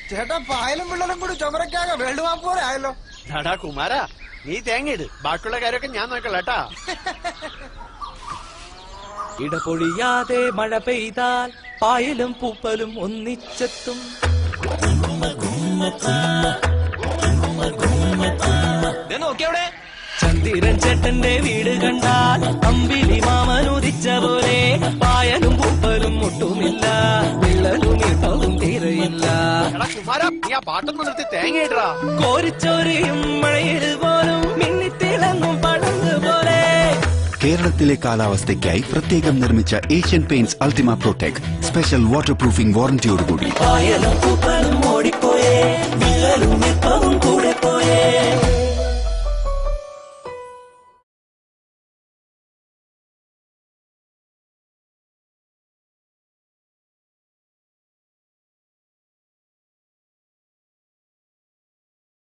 ചേട്ടാ പായലും പിള്ളലും കൂടി ചുമരക്കാകെ world map പോലെ ആയല്ലോ. ടാടാ കുമാര, നീ തേങ്ങയിട്, ബാക്കിയുള്ള കാര്യമൊക്കെ ഞാൻ നോക്കല്ലേട്ടാ. ഇടപൊഴിയാതെ മഴ പെയ്താൽ പായലും പൂപ്പലും ഒന്നിച്ചെത്തും. നോക്കിയവിടെ ചന്ദിരൻ ചേട്ടന്റെ വീട് കണ്ടാൽ അമ്പിളി മാമനുദിച്ച പോലെ പായലും പൂപ്പലും ഒട്ടുമില്ല, വിള്ളലും ഇട്ടതും തീരെയില്ല. കുമാര, നീ ആ പാട്ടൊന്നും നിർത്തി തേങ്ങയിടാ. കോരിച്ചോരിയും മഴയിൽ പോലും മിന്നിത്തിളങ്ങും പടങ്ങ് പോലെ. കേരളത്തിലെ കാലാവസ്ഥയ്ക്കായി പ്രത്യേകം നിർമ്മിച്ച Asian Paints Ultima Protect special waterproofing വാറന്റിയോടുകൂടി. പായലും പൂപ്പലും ഓടിപ്പോയേ, വിള്ളലും ഇപ്പവും കൂടെ പോയേ.